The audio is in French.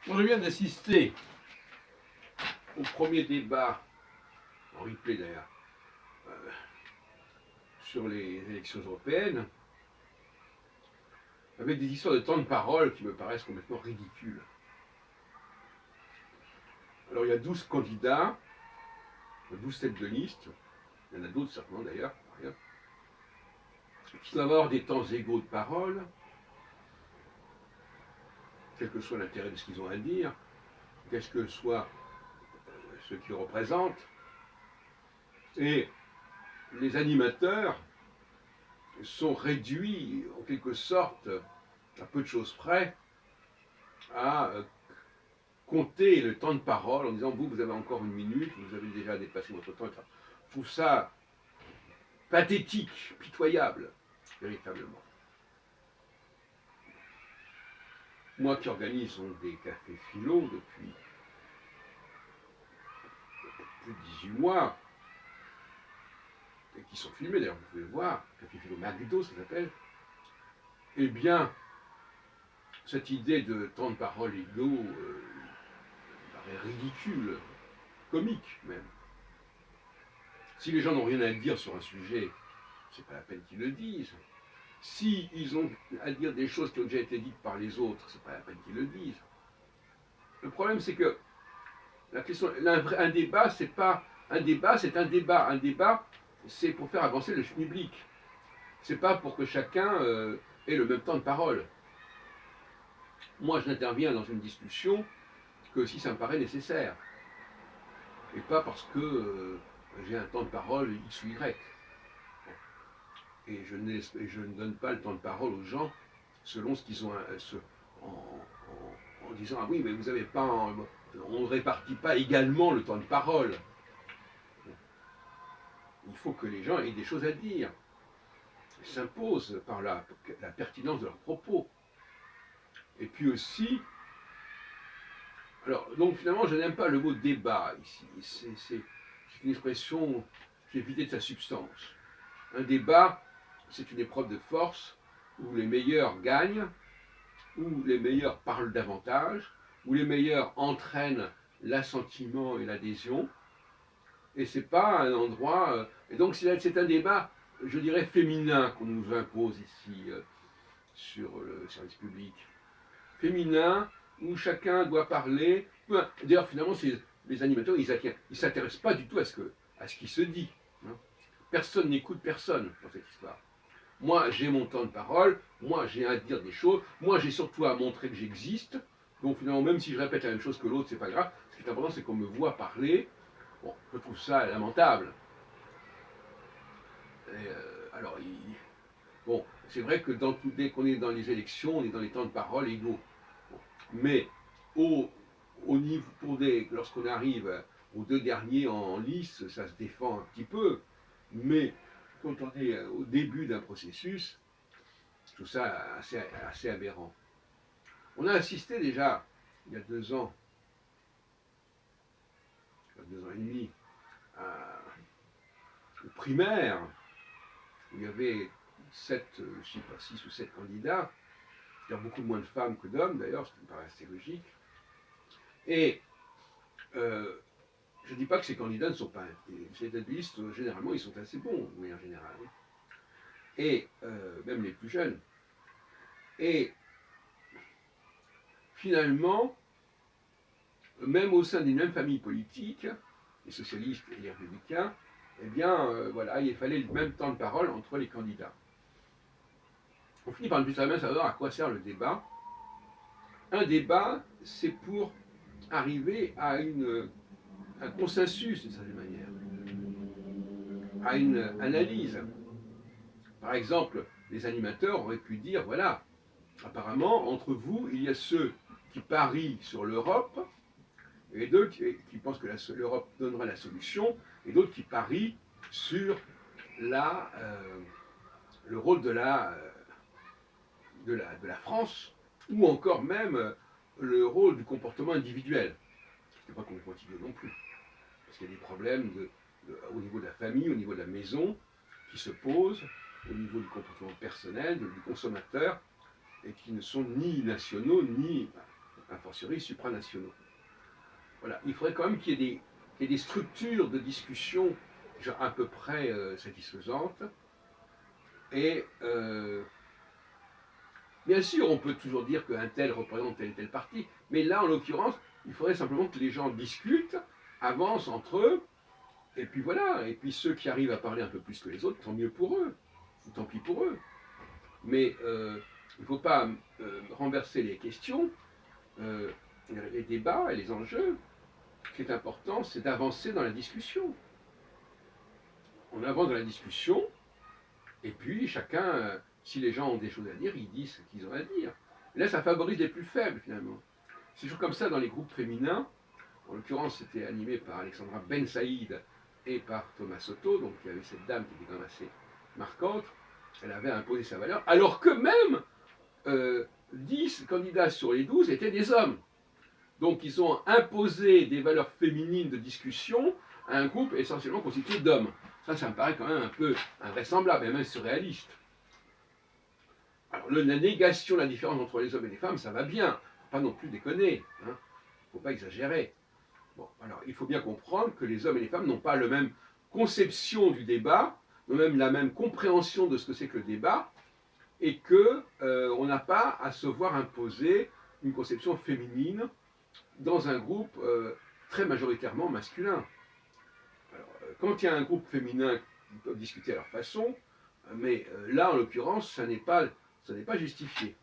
On vient d'assister au premier débat, en replay d'ailleurs, euh, sur les élections européennes, avec des histoires de temps de parole qui me paraissent complètement ridicules. Alors il y a 12 candidats, 12 têtes de liste, il y en a d'autres certainement d'ailleurs, qui doivent avoir des temps égaux de parole, quel que soit l'intérêt de ce qu'ils ont à dire, quel que soit ce qu'ils représentent. Et les animateurs sont réduits en quelque sorte, à peu de choses près, à compter le temps de parole en disant vous avez encore une minute, vous avez déjà dépassé votre temps. Je trouve ça pathétique, pitoyable, véritablement. Moi qui organise des cafés philo depuis plus de 18 mois, et qui sont filmés d'ailleurs, vous pouvez voir, café philo McDo ça s'appelle, eh bien, cette idée de temps de parole égaux paraît ridicule, comique même. Si les gens n'ont rien à dire sur un sujet, c'est pas la peine qu'ils le disent. Si ils ont à dire des choses qui ont déjà été dites par les autres, c'est pas la peine qu'ils le disent. Le problème, c'est que la question, un débat, c'est pas un débat, c'est un débat. Un débat, c'est pour faire avancer le public. C'est pas pour que chacun ait le même temps de parole. Moi, je n'interviens dans une discussion que si ça me paraît nécessaire, et pas parce que j'ai un temps de parole X ou Y. Et je ne donne pas le temps de parole aux gens selon ce qu'ils ont en disant ah oui mais vous avez pas on ne répartit pas également le temps de parole. Il faut que les gens aient des choses à dire. Ils s'imposent par la pertinence de leurs propos. Et puis aussi, alors donc finalement je n'aime pas le mot débat ici. C'est une expression qui est vidée de sa substance. Un débat, c'est une épreuve de force où les meilleurs gagnent, où les meilleurs parlent davantage, où les meilleurs entraînent l'assentiment et l'adhésion. Et c'est pas un endroit. Et donc c'est un débat, je dirais, féminin qu'on nous impose ici sur le service public. Féminin, où chacun doit parler. D'ailleurs, finalement, les animateurs, ils ne s'intéressent pas du tout à ce qui se dit. Hein. Personne n'écoute personne dans cette histoire. Moi, j'ai mon temps de parole, moi, j'ai à dire des choses, moi, j'ai surtout à montrer que j'existe. Donc, finalement, même si je répète la même chose que l'autre, c'est pas grave. Ce qui est important, c'est qu'on me voit parler. Bon, je trouve ça lamentable. Alors, bon, c'est vrai que dès qu'on est dans les élections, on est dans les temps de parole égaux. Bon. Mais au niveau, lorsqu'on arrive aux deux derniers en lice, ça se défend un petit peu. Mais quand on est au début d'un processus, tout ça assez aberrant. On a assisté déjà, il y a 2 ans, 2 ans et demi, aux primaires, où il y avait 6 ou 7 candidats, il y a beaucoup moins de femmes que d'hommes d'ailleurs, ce qui me paraît assez logique. Et je ne dis pas que ces candidats ne sont pas. Ces listes, généralement, ils sont assez bons, de manière générale. Et même les plus jeunes. Et finalement, même au sein d'une même famille politique, les socialistes et les républicains, eh bien, voilà, il fallait le même temps de parole entre les candidats. On finit par ne plus très bien savoir à quoi sert le débat. Un débat, c'est pour arriver à un consensus, d'une certaine manière, à une analyse. Par exemple, les animateurs auraient pu dire, voilà, apparemment, entre vous, il y a ceux qui parient sur l'Europe, et d'autres qui pensent que l'Europe donnera la solution, et d'autres qui parient sur le rôle de la France, ou encore même le rôle du comportement individuel. Ce n'est pas complètement idiot non plus. Parce qu'il y a des problèmes au niveau de la famille, au niveau de la maison, qui se posent, au niveau du comportement personnel, du consommateur, et qui ne sont ni nationaux, ni. a fortiori supranationaux. Voilà, il faudrait quand même qu'il y ait des structures de discussion genre, à peu près satisfaisantes. Et bien sûr, on peut toujours dire qu'un tel représente tel et tel parti, mais là, en l'occurrence, il faudrait simplement que les gens discutent, avancent entre eux, et puis voilà. Et puis ceux qui arrivent à parler un peu plus que les autres, tant mieux pour eux, ou tant pis pour eux. Mais il ne faut pas renverser les questions, euh, les débats et les enjeux. Ce qui est important, c'est d'avancer dans la discussion. On avance dans la discussion, et puis chacun, si les gens ont des choses à dire, ils disent ce qu'ils ont à dire. Et là, ça favorise les plus faibles, finalement. C'est toujours comme ça dans les groupes féminins. En l'occurrence, c'était animé par Alexandra Ben Saïd et par Thomas Soto, donc il y avait cette dame qui était quand même assez marquante. Elle avait imposé sa valeur, alors que même 10 candidats sur les 12 étaient des hommes. Donc ils ont imposé des valeurs féminines de discussion à un groupe essentiellement constitué d'hommes. Ça me paraît quand même un peu invraisemblable et même surréaliste. Alors la négation de la différence entre les hommes et les femmes, ça va bien. Pas non plus déconner. Hein. Faut pas exagérer. Bon, alors il faut bien comprendre que les hommes et les femmes n'ont pas la même conception du débat, n'ont même la même compréhension de ce que c'est que le débat, et que on n'a pas à se voir imposer une conception féminine dans un groupe très majoritairement masculin. Alors, quand il y a un groupe féminin qui peut discuter à leur façon, mais là en l'occurrence, ça n'est pas justifié.